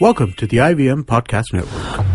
Welcome to the IVM Podcast Network.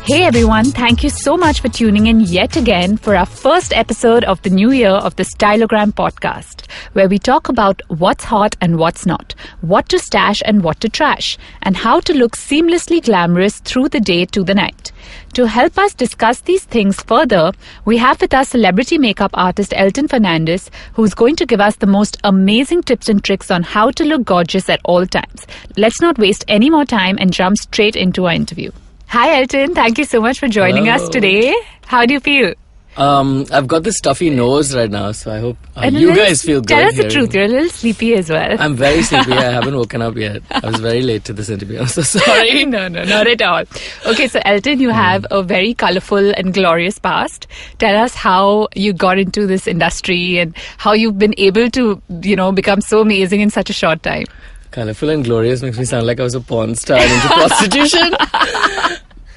Hey everyone, thank you so much for tuning in yet again for our first episode of the new year of the Stylogram podcast, where we talk about what's hot and what's not, what to stash and what to trash, and how to look seamlessly glamorous through the day to the night. To help us discuss these things further, we have with us celebrity makeup artist Elton Fernandez, who's going to give us the most amazing tips and tricks on how to look gorgeous at all times. Let's not waste any more time and jump straight into our interview. Hi Elton, thank you so much for joining us today. How do you feel? I've got this stuffy nose right now, so I hope you guys feel good. Tell us the truth, you're a little sleepy as well. I'm very sleepy. I haven't woken up yet. I was very late to this interview. I'm so sorry. No, not at all. Okay, so Elton, you have a very colourful and glorious past. Tell us how you got into this industry and how you've been able to, become so amazing in such a short time. Colourful and glorious makes me sound like I was a porn star into prostitution.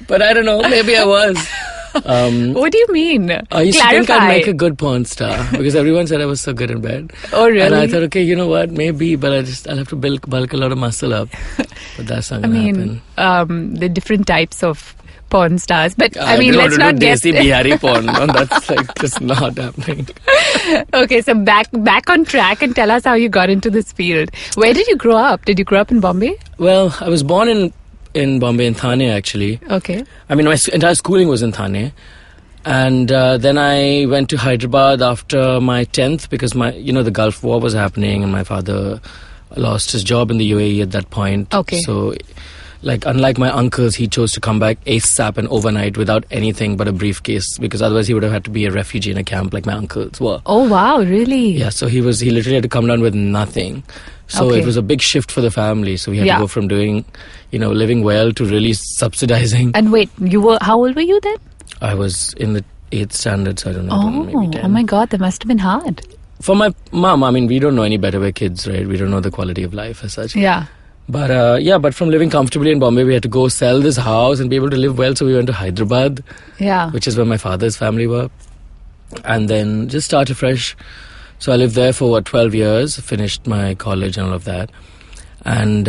But I don't know, maybe I was. What do you mean? I used to think I'd make a good porn star because everyone said I was so good in bed. Oh, really? And I thought, okay, you know what, maybe, but I'll have to bulk a lot of muscle up. But that's not going to happen. The different types of porn stars. But let's not get Desi Bihari porn. No, that's just not happening. Okay, so back on track and tell us how you got into this field. Where did you grow up? Did you grow up in Bombay? Well, I was born in Bombay, in Thane actually. Okay. I mean, my entire schooling was in Thane. And then I went to Hyderabad after my 10th because the Gulf War was happening and my father lost his job in the UAE at that point. Okay. So, unlike my uncles, he chose to come back ASAP and overnight without anything but a briefcase because otherwise he would have had to be a refugee in a camp like my uncles were. Oh, wow, really? Yeah, so he literally had to come down with nothing. So It was a big shift for the family. So we had to go from doing, living well to really subsidizing. And wait, how old were you then? I was in the 8th standard, so I don't know, maybe 10. Oh my God, that must have been hard. For my mom, we don't know any better. We're kids, right? We don't know the quality of life as such. Yeah. But from living comfortably in Bombay, we had to go sell this house and be able to live well. So we went to Hyderabad, which is where my father's family were. And then just start afresh. So I lived there for 12 years, finished my college and all of that. And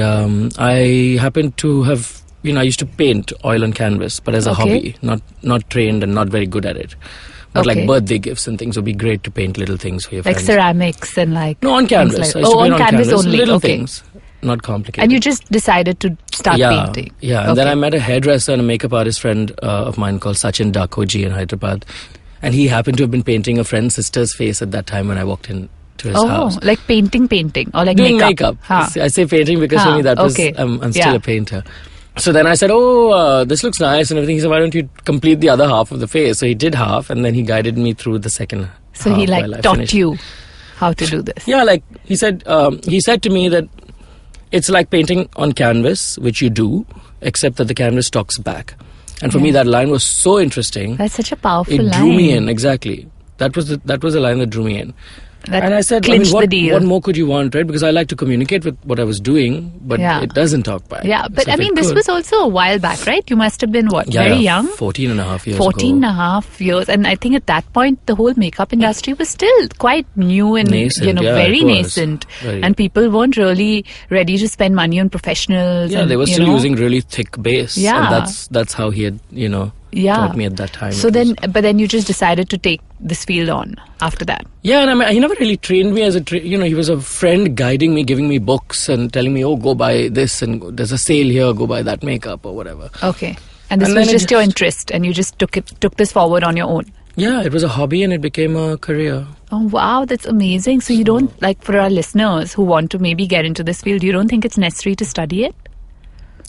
I happened to have, I used to paint oil on canvas, but as a hobby, not trained and not very good at it. But like birthday gifts and things would be great to paint little things for your friends. Like ceramics and No, on canvas. On canvas only. Little things. Not complicated. And you just decided to start painting. Yeah, and then I met a hairdresser and a makeup artist friend of mine called Sachin Dakoji in Hyderabad. And he happened to have been painting a friend's sister's face at that time when I walked into his house. Oh, like painting or like doing makeup. I say painting because for me that was, I'm still a painter. So then I said, this looks nice and everything. He said, why don't you complete the other half of the face? So he did half and then he guided me through the second half. So he taught you how to do this? Yeah, he said to me that it's like painting on canvas, which you do, except that the canvas talks back. And for me, that line was so interesting. That's such a powerful line. It drew me in, exactly. That was the line that drew me in. And I said, what more could you want, right? Because I like to communicate with what I was doing, but it doesn't talk back. Yeah, but so this was also a while back, right? You must have been, very young? 14 and a half years 14 and a half years. And I think at that point, the whole makeup industry was still quite new and, nascent, very nascent. And people weren't really ready to spend money on professionals. Yeah, they were still using really thick base. Yeah. And that's how he had, taught me at that time. So but then you just decided to take this field on after that. Yeah, and he never really trained me as he was a friend guiding me, giving me books and telling me, go buy this and there's a sale here, go buy that makeup or whatever. Okay. And this was just your interest and you just took this forward on your own. Yeah, it was a hobby and it became a career. Oh, wow, that's amazing. So you don't, for our listeners who want to maybe get into this field, you don't think it's necessary to study it?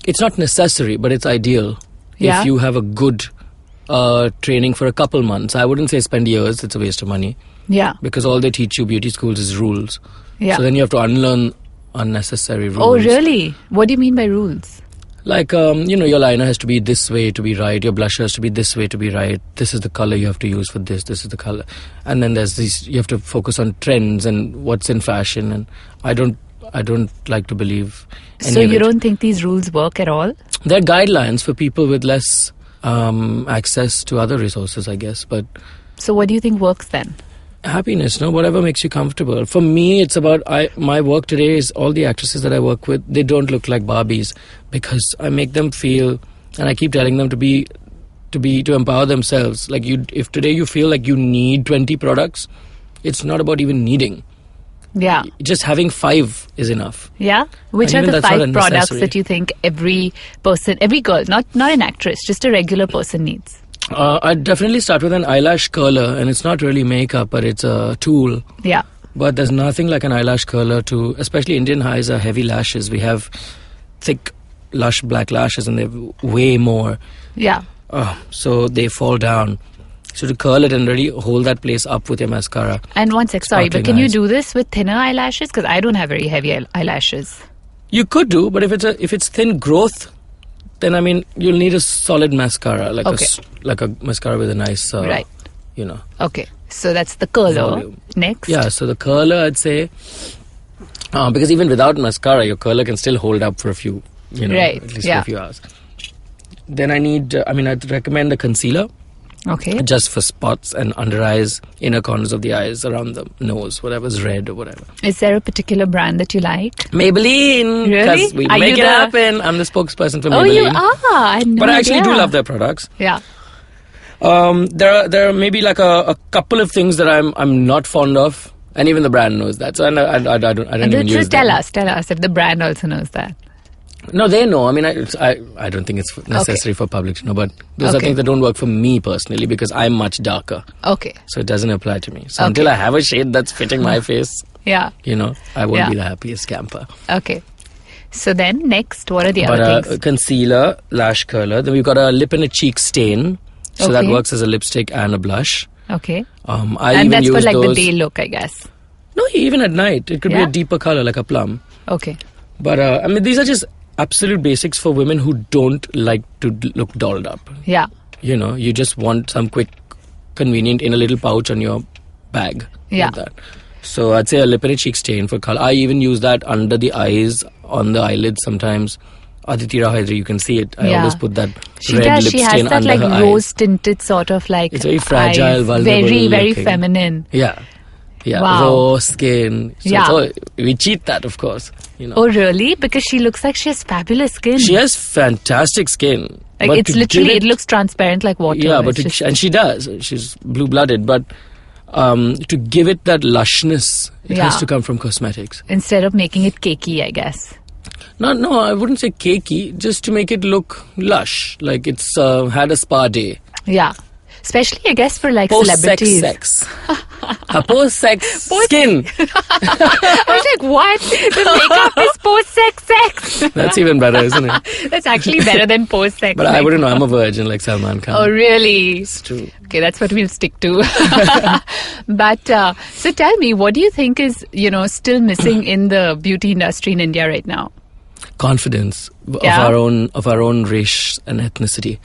It's not necessary, but it's ideal. Yeah. If you have a good training for a couple months. I wouldn't say spend years, it's a waste of money. Yeah. Because all they teach you beauty schools is rules. Yeah. So then you have to unlearn unnecessary rules. Oh, really? What do you mean by rules? Like, your liner has to be this way to be right. Your blusher has to be this way to be right. This is the color you have to use for this. This is the color. And then there's these, you have to focus on trends and what's in fashion. And I don't like to believe any So of you it. don't think these rules work at all? There are guidelines for people with less access to other resources, I guess. But So what do you think works then? Happiness, no? Whatever makes you comfortable. For me, it's about my work today is all the actresses that I work with, they don't look like Barbies because I make them feel, and I keep telling them to empower themselves. Like if today you feel like you need 20 products, it's not about even needing. Yeah. Just having 5 is enough. Yeah? Which are the 5 products that you think every person, every girl, not an actress, just a regular person needs? I'd definitely start with an eyelash curler, and it's not really makeup, but it's a tool. Yeah. But there's nothing like an eyelash curler especially Indian highs are heavy lashes. We have thick, lush black lashes, and they're way more. Yeah. So they fall down. So to curl it and really hold that place up with your mascara. And one sec, sorry, but can you do this with thinner eyelashes? Because I don't have very heavy eyelashes. You could do, but if it's thin growth, then I mean you'll need a solid mascara, like a mascara with a nice, right. You know. Okay, so that's the curler. Volume. Next. Yeah, so the curler, I'd say, because even without mascara, your curler can still hold up for a few, right. at least for a few hours. Then I'd recommend a concealer. Okay. Just for spots and under eyes, inner corners of the eyes, around the nose, whatever's red or whatever. Is there a particular brand that you like? Maybelline. Really? Because we make it happen. I'm the spokesperson for Maybelline. Oh, you are? I know. But I actually do love their products. Yeah. There are maybe like a couple of things that I'm not fond of, and even the brand knows that. So I don't even use tell us if the brand also knows that. No, they know. I mean, I don't think it's necessary for public to know, but those are things that don't work for me personally because I'm much darker. Okay. So it doesn't apply to me. So until I have a shade that's fitting my face, I won't be the happiest camper. Okay. So then next, what are the other things? Concealer, lash curler. Then we've got a lip and a cheek stain. So that works as a lipstick and a blush. Okay. And that's for like the day look, I guess. No, even at night. It could be a deeper color, like a plum. Okay. But these are just absolute basics for women who don't like to look dolled up. Yeah. You just want some quick, convenient in a little pouch on your bag. Yeah. Like that. So I'd say a lip and a cheek stain for color. I even use that under the eyes, on the eyelids sometimes. Aditi Rao Hydari, you can see it. I always put that red lip stain under her eyes. She has that like rose tinted sort of like it's very fragile, vulnerable very, very looking. Feminine. Yeah. Yeah, wow. Raw skin. So we cheat that, of course. Oh, really? Because she looks like she has fabulous skin. She has fantastic skin. Like it's literally, it looks transparent like water. Yeah, and she does. She's blue-blooded. But to give it that lushness, it has to come from cosmetics. Instead of making it cakey, I guess. No, I wouldn't say cakey. Just to make it look lush. Like it's had a spa day. Yeah. Especially, I guess, for like post-sex celebrities. Sex. A post-sex skin. I was like, what? The makeup is post-sex sex. That's even better, isn't it? That's actually better than post-sex. But I wouldn't know. I'm a virgin like Salman Khan. Oh, really? It's true. Okay, that's what we'll stick to. But, so tell me, what do you think is, still missing in the beauty industry in India right now? Confidence of our own race and ethnicity.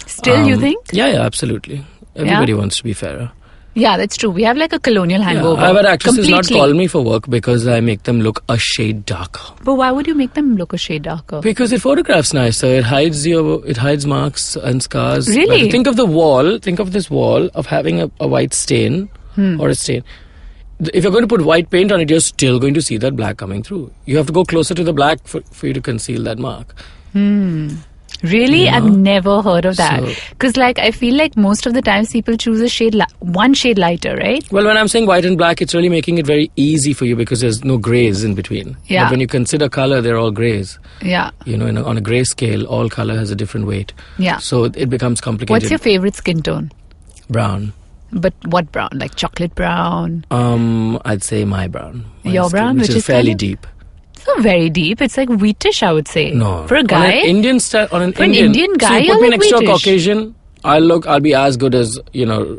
Still, you think? Yeah, absolutely. Everybody wants to be fairer. Yeah, that's true. We have like a colonial hangover. I've had actresses not call me for work because I make them look a shade darker. But why would you make them look a shade darker? Because it photographs nicer. It hides marks and scars. Really? But think of this wall of having a white stain or a stain. If you're going to put white paint on it, you're still going to see that black coming through. You have to go closer to the black for you to conceal that mark. Really? I've never heard of that. Because I feel like most of the times people choose a shade, one shade lighter, right? Well, when I'm saying white and black, it's really making it very easy for you because there's no greys in between. Yeah. But when you consider color, they're all greys. Yeah. On a grey scale, all color has a different weight. Yeah. So it becomes complicated. What's your favorite skin tone? Brown. But what brown? Like chocolate brown? I'd say my brown. Your brown? Which is fairly deep. It's not very deep. It's like wheatish, I would say. No. For a guy? On an Indian guy, so you put me next to a wheatish. Caucasian, I'll be as good as,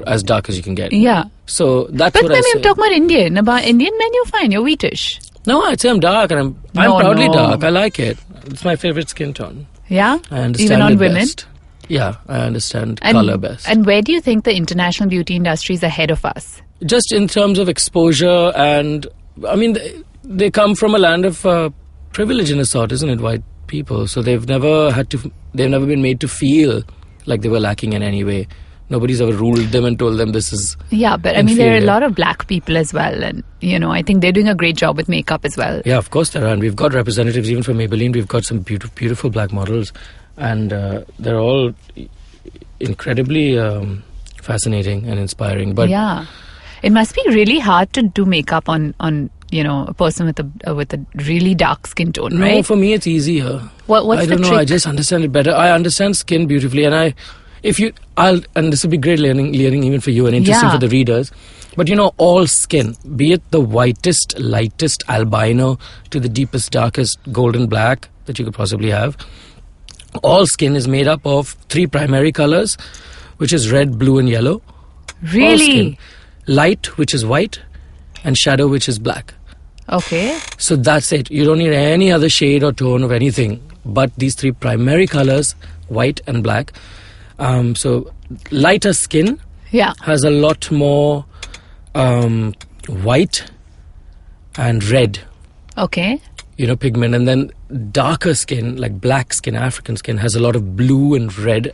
as dark as you can get. Yeah. So that's what I say. But I'm talking about Indian. About Indian men, you're fine. You're wheatish. No, I'd say I'm dark and I'm proudly dark. I like it. It's my favorite skin tone. Yeah? I understand Even on women? Best. Yeah, I understand color best. And where do you think the international beauty industry is ahead of us? Just in terms of exposure and, they come from a land of privilege in a sort, isn't it? White people. So they've never been made to feel like they were lacking in any way. Nobody's ever ruled them and told them this is Yeah, but I mean, there are a lot of black people as well. And, I think they're doing a great job with makeup as well. Yeah, of course there are. And we've got representatives even from Maybelline. We've got some beautiful black models. And they're all incredibly fascinating and inspiring. But yeah. It must be really hard to do makeup on a person with a really dark skin tone, right? No, for me it's easier. What's I the don't know. trick? I just understand it better. I understand skin beautifully, and and this would be great learning even for you and interesting for the readers. But all skin, be it the whitest, lightest albino to the deepest, darkest golden black that you could possibly have, all skin is made up of 3 primary colors, which is red, blue, and yellow. Really? All skin. Light, which is white, and shadow, which is black. Okay. So that's it. You don't need any other shade or tone of anything but these 3 primary colors, white and black. So lighter skin has a lot more white and red. Okay. Pigment. And then darker skin, like black skin, African skin, has a lot of blue and red.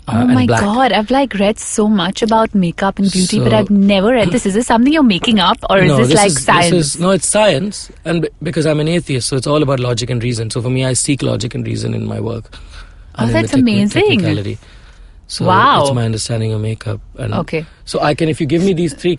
Oh my God, I've read so much about makeup and beauty, but I've never read this. Is this something you're making up, or is this science? No, it's science. And because I'm an atheist, so it's all about logic and reason. So for me, I seek logic and reason in my work. Oh, that's amazing. Technicality. So wow. It's my understanding of makeup. And okay. So I can, if you give me these three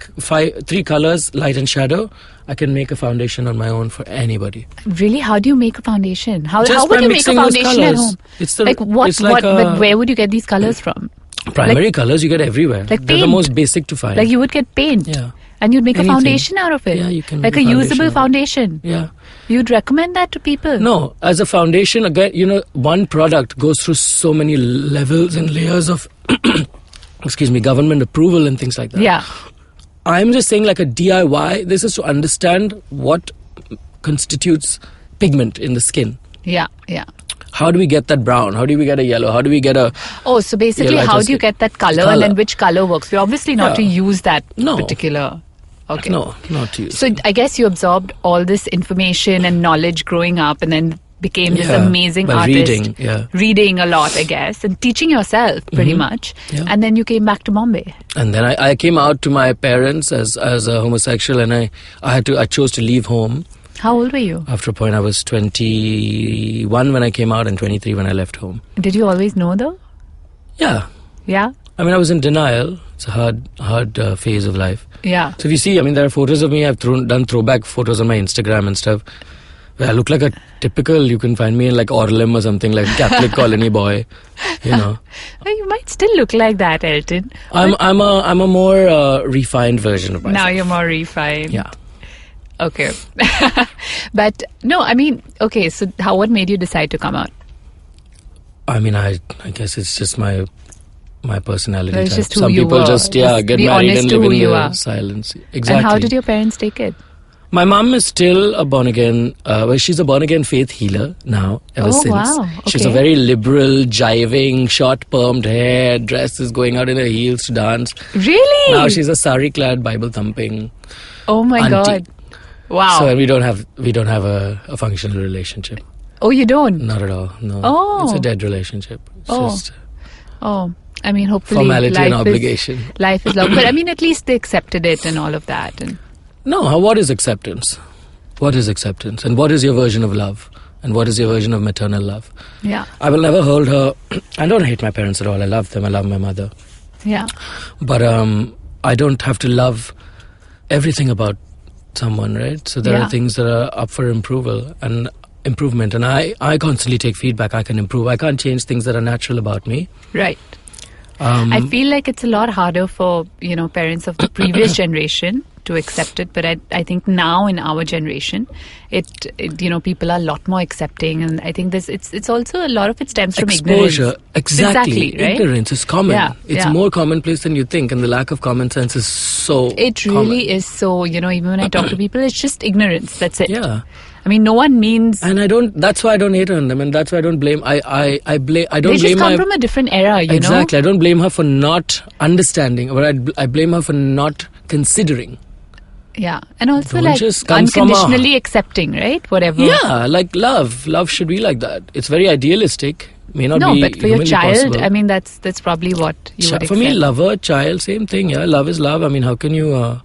colors, light and shadow, I can make a foundation on my own for anybody. Really? How do you make a foundation? How would you make a foundation at home? But where would you get these colors from? Primary colors you get everywhere. They're the most basic to find. Like you would get paint. Yeah. And you'd make a foundation out of it. Yeah, you can like a usable foundation. Yeah. You'd recommend that to people? No, as a foundation, again, one product goes through so many levels and layers of, government approval and things like that. Yeah. I'm just saying, like a DIY, this is to understand what constitutes pigment in the skin. Yeah, yeah. How do we get that brown? How do we get a yellow? How do we get a... Oh, so basically, how do you get that color and then which color works? We're obviously not to use that particular... Okay. No, not to use. So I guess you absorbed all this information and knowledge growing up and then became this amazing artist. Reading a lot, I guess, and teaching yourself pretty much. Yeah. And then you came back to Bombay. And then I came out to my parents as a homosexual, and I chose to leave home. How old were you? After a point, I was 21 when I came out and 23 when I left home. Did you always know though? Yeah. Yeah? I mean, I was in denial. It's a hard phase of life. Yeah. So if you see, there are photos of me. I've done throwback photos on my Instagram and stuff. Where I look like a typical, you can find me in like Orlim or something, like Catholic colony boy, You might still look like that, Elton. I'm a more refined version of myself. Now you're more refined. Yeah. Okay. But no, okay, so what made you decide to come out? I guess it's just my personality type. Just who Some you people were. just get married and live in the silence. Exactly. And how did your parents take it? My mom is still a born again. She's a born again faith healer now. Ever since. Wow. Okay. She's a very liberal, jiving, short permed hair, dresses, going out in her heels to dance. Really? Now she's a sari clad, Bible thumping. Oh my God! Wow. So we don't have a functional relationship. Oh, you don't? Not at all. No. Oh. It's a dead relationship. It's just hopefully formality and obligation. Life is long, but at least they accepted it and all of that. And no, what is acceptance? What is acceptance? And what is your version of love? And what is your version of maternal love? Yeah. I will never hold her. I don't hate my parents at all. I love them. I love my mother. Yeah. But I don't have to love everything about someone, right? So there are things that are up for improvement, and I constantly take feedback. I can improve. I can't change things that are natural about me. Right. I feel like it's a lot harder for parents of the previous generation to accept it, but I think now in our generation, it people are a lot more accepting, and I think it's also a lot of it stems from exposure. Ignorance. Exactly, right? Ignorance is common. Yeah, it's more commonplace than you think, and the lack of common sense is so. It really is so. Even when I talk to people, it's just ignorance. That's it. Yeah. No one means... And that's why I don't hate on them, and that's why I don't blame... I don't blame her... They just come from a different era, you know? Exactly. I don't blame her for not understanding, but I blame her for not considering. Yeah. And also don't unconditionally accepting, right? Whatever. Yeah, like love. Love should be like that. It's very idealistic, may not no, be but for your child, possible. I mean, that's probably what you would For accept. me, lover, child, same thing. Yeah, love is love. I mean, how can you...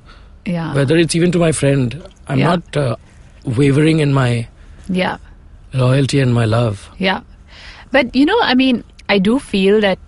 yeah. Whether it's even to my friend, I'm Yeah. not wavering in my Yeah. loyalty and my love. Yeah. But, I mean, I do feel that,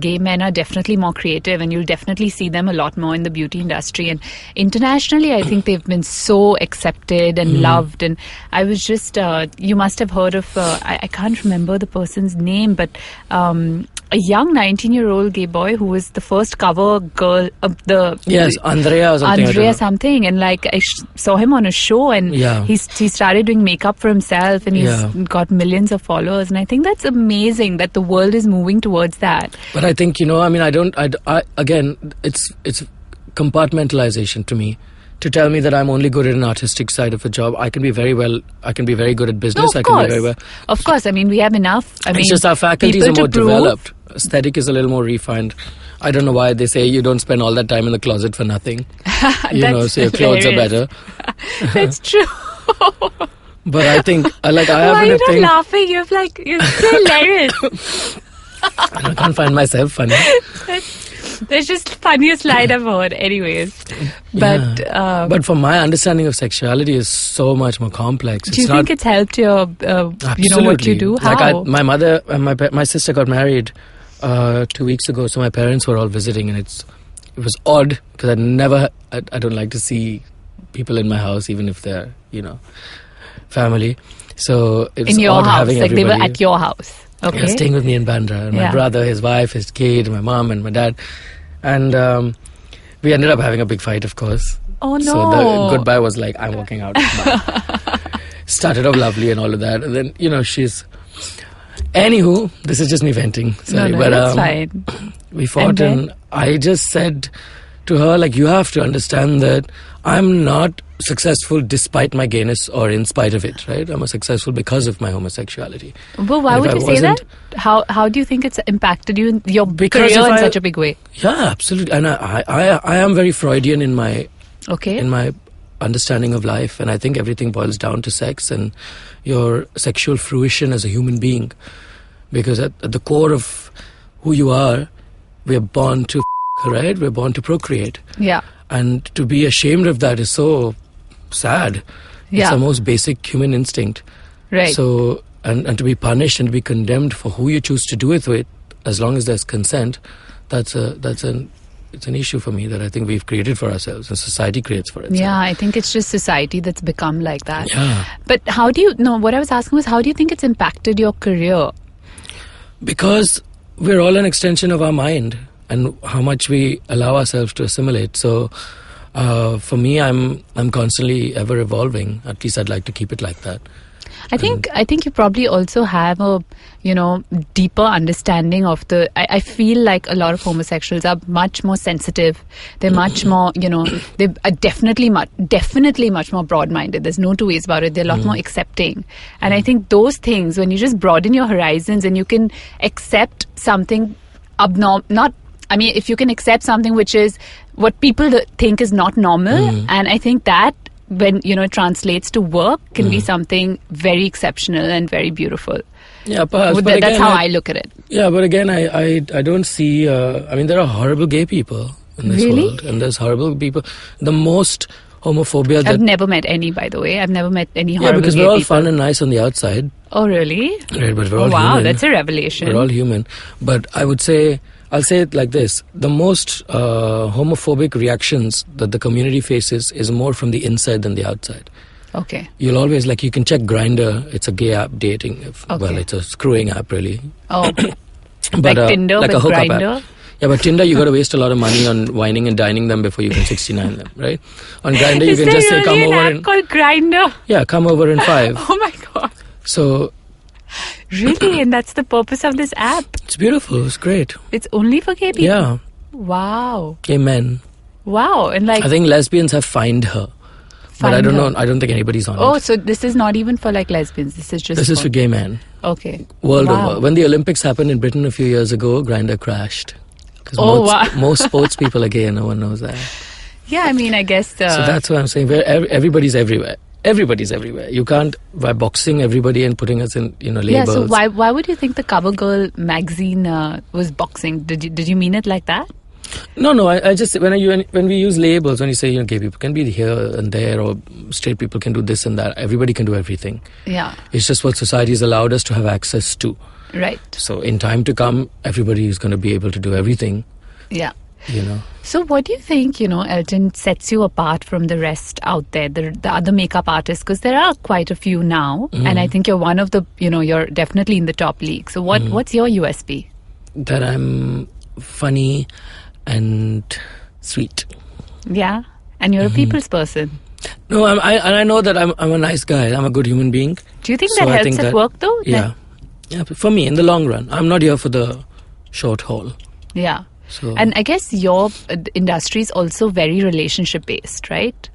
gay men are definitely more creative, and you'll definitely see them a lot more in the beauty industry. And internationally, I think they've been so accepted and loved. And I was just, you must have heard of, I can't remember the person's name, but a young 19-year-old gay boy who was the first cover girl of the... Yes, Andrea or something. Andrea something, and like I saw him on a show, and he started doing makeup for himself, and he's got millions of followers, and I think that's amazing that the world is moving towards that. But I think, I mean, again, it's compartmentalization to me. To tell me that I'm only good at an artistic side of a job, I can be very good at business. No, I can be very well. Of course, I mean, we have enough. It's just our faculties are more developed. Aesthetic is a little more refined. I don't know why they say you don't spend all that time in the closet for nothing. So your clothes are better. That's true. But I think, I Why are you not laughing? You're so hilarious. I can't find myself funny. That's just the funniest line I've heard, anyways. But for my understanding of sexuality is so much more complex. Do you think it's helped your, what you do? How? Like my mother and my sister got married 2 weeks ago, so my parents were all visiting, and it was odd because I don't like to see people in my house, even if they're, family. So it was in your odd house, having like everybody. they were at your house. Okay. Yeah, staying with me in Bandra, and my brother, his wife, his kid, my mom, and my dad, and we ended up having a big fight, of course. Oh no! So the goodbye was like, I'm walking out. Started off lovely and all of that, and then she's. Anywho, this is just me venting. Sorry, but that's fine. We fought, and I just said to her, like, you have to understand that I'm not successful despite my gayness or in spite of it, right? I'm successful because of my homosexuality. Well, why would you say that? How do you think it's impacted you in your career in such a big way? Yeah, absolutely. And I am very Freudian in my understanding of life, and I think everything boils down to sex and your sexual fruition as a human being. Because at the core of who you are, we're born to right? We're born to procreate. Yeah. And to be ashamed of that is so sad. It's the most basic human instinct. Right. So, and to be punished and to be condemned for who you choose to do it with, as long as there's consent, it's an issue for me that I think we've created for ourselves and society creates for itself. Yeah, I think it's just society that's become like that. Yeah. But what I was asking was, how do you think it's impacted your career? Because we're all an extension of our mind and how much we allow ourselves to assimilate. So for me, I'm constantly ever evolving. At least I'd like to keep it like that. I think you probably also have a deeper understanding of I feel like a lot of homosexuals are much more sensitive. They're much more they are definitely much more broad-minded. There's no two ways about it. They're a lot more accepting. And I think those things, when you just broaden your horizons and you can accept something if you can accept something which is what people think is not normal, and I think that when it translates to work can be something very exceptional and very beautiful. Yeah, perhaps. But that's how I look at it. Yeah, but again, I don't see. There are horrible gay people in this world, and there's horrible people. The most homophobia. I've never met any, by the way. I've never met any horrible. Yeah, because gay we're all people. Fun and nice on the outside. Oh, really? Right, but we're all human. Wow, that's a revelation. We're all human, but I'll say it like this: the most homophobic reactions that the community faces is more from the inside than the outside. Okay. You'll always you can check Grindr. It's a gay app dating. Well, it's a screwing app, really. Oh, but, like Tinder, like but a hookup Grindr. App. Yeah, but Tinder, you got to waste a lot of money on whining and dining them before you can 69 them, right? On Grindr, you can just say, "Come over." Is there really an app called Grindr? Yeah, come over in 5. Oh my god. So. Really? And that's the purpose of this app? It's beautiful. It's great. It's only for gay people? Yeah. Wow. Gay men. Wow. And I think lesbians have fined her. But I don't know. I don't think anybody's on it. Oh, so this is not even for lesbians. This is just This is for gay men. Okay. World over. When the Olympics happened in Britain a few years ago, Grindr crashed. Wow. Most sports people are gay and no one knows that. Yeah, I guess... so that's what I'm saying. Everybody's everywhere. everybody's everywhere. You can't, by boxing everybody and putting us in, labels. Yeah, so why would you think the CoverGirl magazine was boxing? Did you mean it like that? No. I just, when we use labels, when you say, gay people can be here and there, or straight people can do this and that, everybody can do everything. Yeah. It's just what society has allowed us to have access to. Right. So in time to come, everybody is going to be able to do everything. Yeah. So what do you think, Elton, sets you apart from the rest out there, the other makeup artists? Because there are quite a few now, and I think you're one of the, you're definitely in the top league. So what's your USP? That I'm funny and sweet. Yeah, and you're a people's person. No, I know that I'm a nice guy. I'm a good human being. Do you think that helps at work, though? Yeah. Yeah, for me, in the long run. I'm not here for the short haul. Yeah. So. And I guess your industry is also very relationship based, right?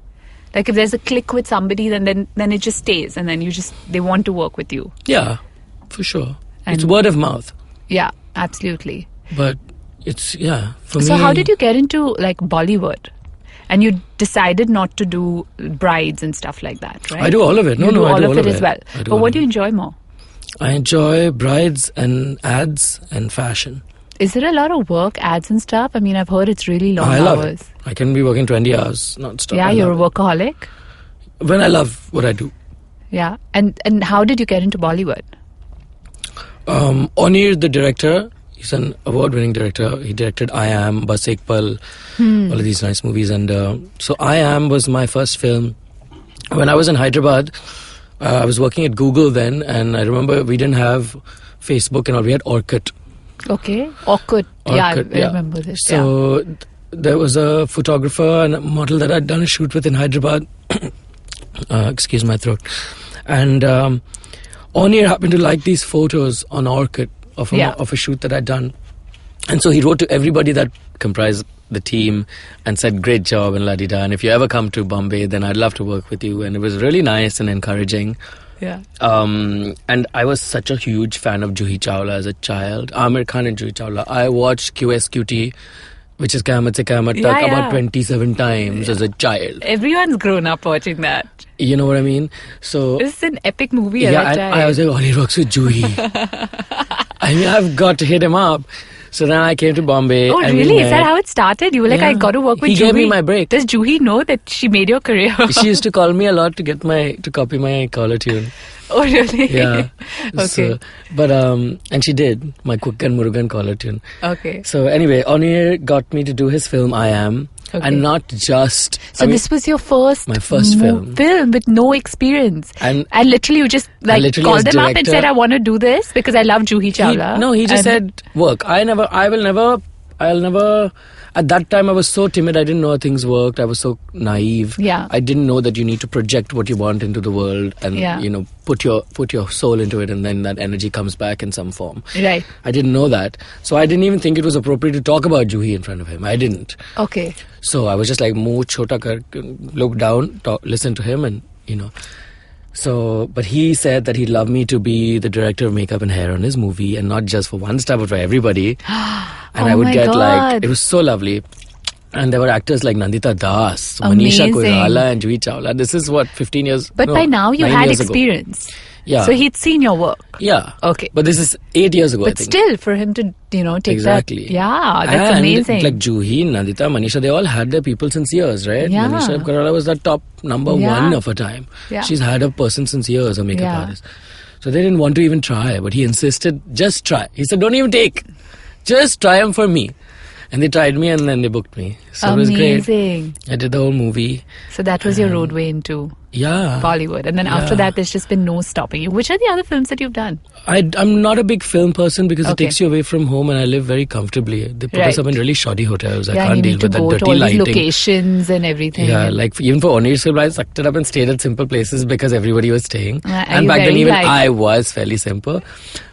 Like if there's a click with somebody, then it just stays, and then they want to work with you. Yeah, for sure. And it's word of mouth. Yeah, absolutely. But it's, for me. So how did you get into like Bollywood? And you decided not to do brides and stuff like that, right? I do all of it. I do all of it as well. But what do you enjoy more? I enjoy brides and ads and fashion. Is there a lot of work, ads and stuff? I mean, I've heard it's really long hours. I love it. I can be working 20 hours non-stop. Yeah, you're a workaholic? When I love what I do. Yeah. And how did you get into Bollywood? Onir, the director, he's an award-winning director. He directed I Am, Bas Ek Pal, all of these nice movies. And so I Am was my first film. When I was in Hyderabad, I was working at Google then, and I remember we didn't have Facebook and all. We had Orkut. Okay, Orkut. Yeah, I remember this. So there was a photographer and a model that I'd done a shoot with in Hyderabad. Excuse my throat. And Onir happened to like these photos on Orkut of a shoot that I'd done. And so he wrote to everybody that comprised the team and said, great job and la-di-da. And if you ever come to Bombay, then I'd love to work with you. And it was really nice and encouraging. Yeah. And I was such a huge fan of Juhi Chawla as a child. Amir Khan and Juhi Chawla. I watched QSQT, which is Qiyamat Se Qiyamat Tak, about 27 times as a child. Everyone's grown up watching that. You know what I mean? So this is an epic movie. Yeah, I was like, oh, he works with Juhi. I mean, I've got to hit him up. So then I came to Bombay. Oh, really? Is that how it started? You were like, I got to work with Juhi. He gave me my break. Does Juhi know that she made your career? She used to call me a lot to copy my collar tune. Oh, really? Yeah. Okay. So, but and she did my Cook and Murugan collar tune. Okay. So anyway, Onir got me to do his film I Am. Okay. And not just... So this was your my first film. Film with no experience. And literally you just called them up and said, I want to do this because I love Juhi Chawla. He just said, work. I'll never... At that time I was so timid, I didn't know how things worked. I was so naive. Yeah. I didn't know that you need to project what you want into the world and put your soul into it, and then that energy comes back in some form. Right. I didn't know that. So I didn't even think it was appropriate to talk about Juhi in front of him. I didn't. Okay. So I was just like, Muh chota kar, look down, listen to him, and So, but he said that he'd love me to be the director of makeup and hair on his movie, and not just for one star, but for everybody. And I would get it was so lovely. And there were actors like Nandita Das, Manisha Koirala and Juhi Chawla. This is what, 15 years But by now you had experience. Yeah. So he'd seen your work. Yeah. Okay. But this is 8 years ago, but I think. Still, for him to, take exactly. that. Yeah, that's amazing. Like Juhi, Nandita, Manisha, they all had their people since years, right? Yeah. Manisha Koirala was the top number one of her time. Yeah. She's had a person since years, a makeup artist. So they didn't want to even try, but he insisted, just try. He said, don't even take. Just try them for me. And they tried me and then they booked me. So amazing. It was great. I did the whole movie. So that was your roadway into Bollywood. And then after that, there's just been no stopping you. Which are the other films that you've done? I'm not a big film person because it takes you away from home, and I live very comfortably. They put us up in really shoddy hotels. I can't deal with the dirty all lighting. These locations and everything. Yeah, like even for Onir's film, I sucked it up and stayed at simple places because everybody was staying. And back then even I was fairly simple.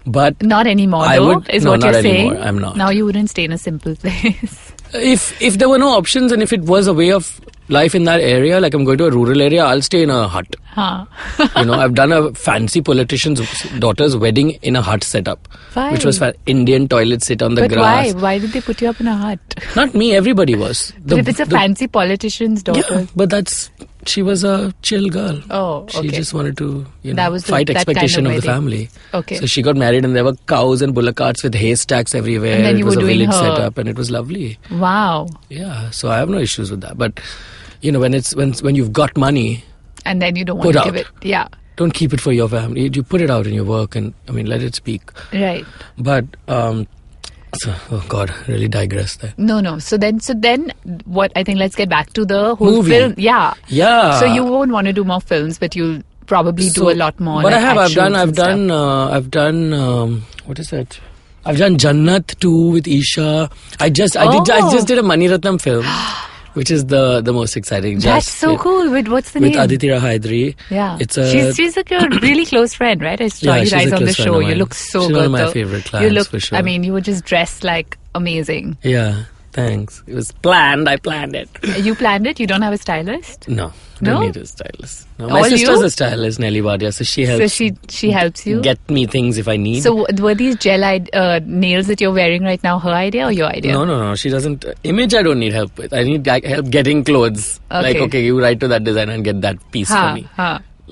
But not anymore though, is what you're saying. Anymore. I'm not. Now you wouldn't stay in a simple place. If there were no options, and if it was a way of life in that area, like I'm going to a rural area, I'll stay in a hut. I've done a fancy politician's daughter's wedding in a hut setup. Why? Which was Indian toilet sit on the grass. But why did they put you up in a hut? Not me, everybody was. But if it's a fancy politician's daughter. Yeah, but that's She was a chill girl. Oh, okay. She just wanted to, that fight expectation kind of the family. Okay. So she got married and there were cows and bullock carts with haystacks everywhere. And then it you was were a doing village her. setup and it was lovely. Wow. Yeah, so I have no issues with that. But, when you've got money... And then you don't want to give it. Yeah. Don't keep it for your family. You put it out in your work and, let it speak. Right. But... oh God, really digressed there. No. So then, what? I think let's get back to the whole Movie. film. Yeah. Yeah. So you won't want to do more films, but you'll probably do a lot more. But like I've done. What is that? I've done Jannat 2 with Isha. I just did a Mani Ratnam film, which is the most exciting. That's so cool. What's the name? With Aditi Haidri. Yeah. She's like your really close friend, right? I saw you guys on the show. You look so she's good. One of my favorite clients, for sure. I mean, you were just dressed like amazing. Yeah. Thanks. It was planned. I planned it. You planned it? You don't have a stylist? No. Don't need a stylist. No. All My sister's you? a stylist, Nelly Wadia, so she helps. So she helps you? Get me things if I need. So were these gel nails that you're wearing right now her idea or your idea? No. She doesn't. Image I don't need help with. I need help getting clothes. Okay. You write to that designer and get that piece for me.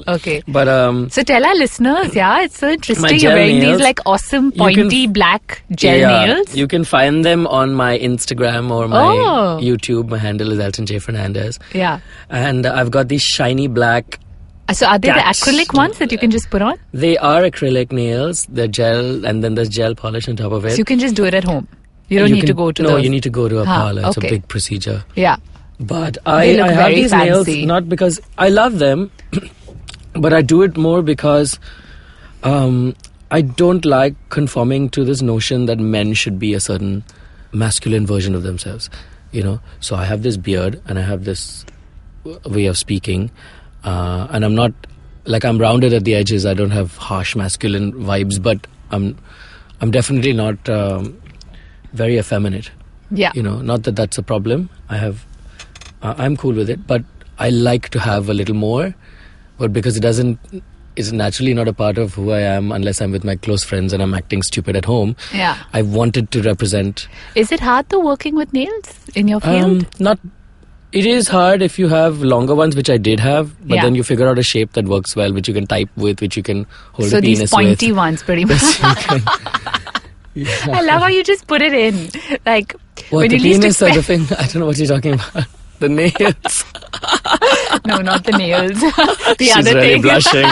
Okay. But so tell our listeners, it's so interesting. My You're gel wearing nails, these like awesome pointy black gel nails. You can find them on my Instagram or my YouTube. My handle is Elton J Fernandez. Yeah. And I've got these shiny black. So are they the acrylic ones that you can just put on? They are acrylic nails. They're gel, and then there's gel polish on top of it. So you can just do it at home. You don't need to go to No, you need to go to a parlor. It's a big procedure. Yeah. But I have these nails not because I love them. But I do it more because I don't like conforming to this notion that men should be a certain masculine version of themselves, So I have this beard and I have this way of speaking, and I'm not I'm rounded at the edges. I don't have harsh masculine vibes, but I'm definitely not very effeminate. Yeah. Not that that's a problem. I'm cool with it, but I like to have a little more. But because it's naturally not a part of who I am unless I'm with my close friends and I'm acting stupid at home. Yeah. I wanted to represent. Is it hard though working with nails in your field? It is hard if you have longer ones, which I did have, but then you figure out a shape that works well, which you can type with, which you can hold a penis with. So these pointy ones pretty much. Yeah. I love how you just put it in. Like, when the penis or the thing? I don't know what you're talking about. The nails. No, not the nails. She's other really thing. blushing.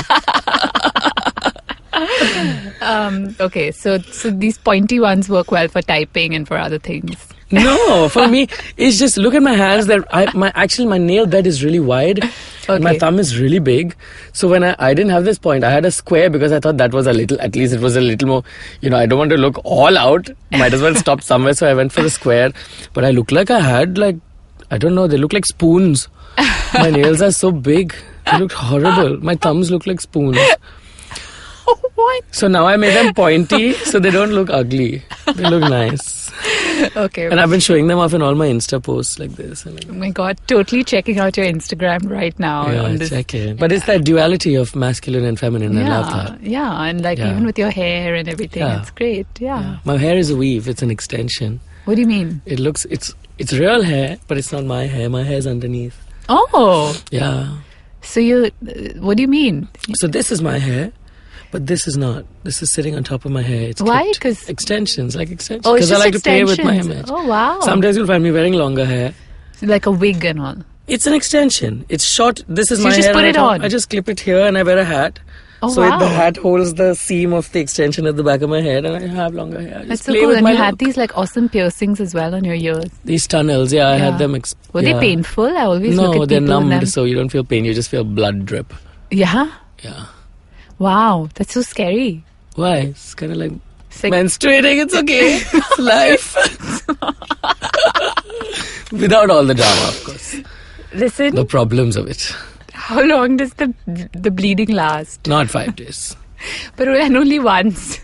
Okay, so these pointy ones work well for typing and for other things. No, for me, it's just look at my hands. My nail bed is really wide. Okay. And my thumb is really big. So when I didn't have this point, I had a square because I thought that was at least it was a little more, I don't want to look all out. Might as well stop somewhere. So I went for the square. But I looked like I had I don't know, they look like spoons. My nails are so big. They look horrible. My thumbs look like spoons. What? So now I made them pointy so they don't look ugly. They look nice. Okay. And I've been showing them off in all my Insta posts like this. Oh my God, totally checking out your Instagram right now. Yeah, check it. But it's that duality of masculine and feminine. I love that. Yeah, and even with your hair and everything, it's great. Yeah. My hair is a weave. It's an extension. What do you mean? It's real hair, but it's not my hair. My hair's underneath. Oh. Yeah. So what do you mean? So this is my hair, but this is not. This is sitting on top of my hair. It's why? Because extensions, like extensions. Oh, it's because I like extensions. to play with my image. Oh, wow. Sometimes you'll find me wearing longer hair. Like a wig and all. It's an extension. It's short. This is so my hair. You just put it on. I just clip it here and I wear a hat. Oh, so wow. the hat holds the seam of the extension at the back of my head and I have longer hair. That's so cool. And you had these awesome piercings as well on your ears. These tunnels, I had them. Were they painful? I always look at people. No, they're numbed, so you don't feel pain. You just feel blood drip. Yeah? Yeah. Wow, that's so scary. Why? It's kind of like menstruating. It's okay. It's life. Without all the drama, of course. Listen. The problems of it. How long does the bleeding last? Not 5 days. But and only once.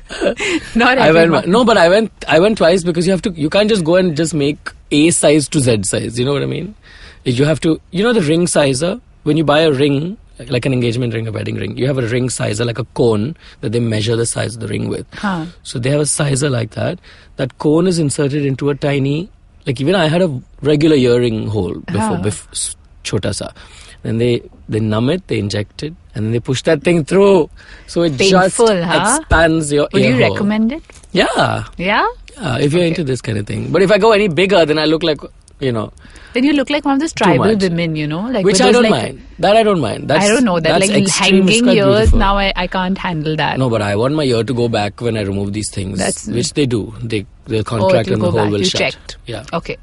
Not every month. No, but I went twice because you can't just go and just make A size to Z size. You know what I mean? You have to, the ring sizer, when you buy a ring, like an engagement ring, a wedding ring, you have a ring sizer, like a cone that they measure the size of the ring with. Huh. So they have a sizer like that. That cone is inserted into a tiny, even I had a regular earring hole before chota sa. Then they numb it, they inject it, and then they push that thing through. So it Painful, just expands your Would ear you hole. recommend it? Yeah. Yeah? If you're into this kind of thing. But if I go any bigger, then I look like, Then you look like one of those tribal women, like which I don't mind. That I don't mind. I don't know. That like hanging ears, beautiful. Now I can't handle that. No, but I want my ear to go back when I remove these things. Which they do. They'll contract and the hole will shut. Checked. Yeah. Okay.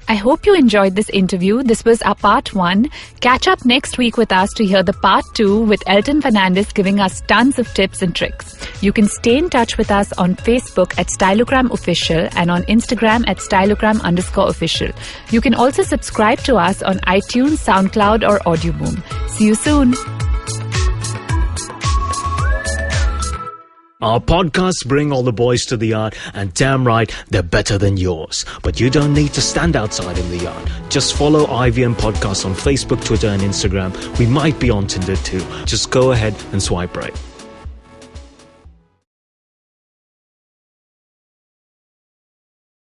I hope you enjoyed this interview. This was our part 1. Catch up next week with us to hear the part 2 with Elton Fernandez giving us tons of tips and tricks. You can stay in touch with us on Facebook at Stylogram Official and on Instagram at Stylogram_official. You can also subscribe to us on iTunes, SoundCloud or Audioboom. See you soon. Our podcasts bring all the boys to the yard, and damn right, they're better than yours. But you don't need to stand outside in the yard. Just follow IVM Podcasts on Facebook, Twitter and Instagram. We might be on Tinder too. Just go ahead and swipe right.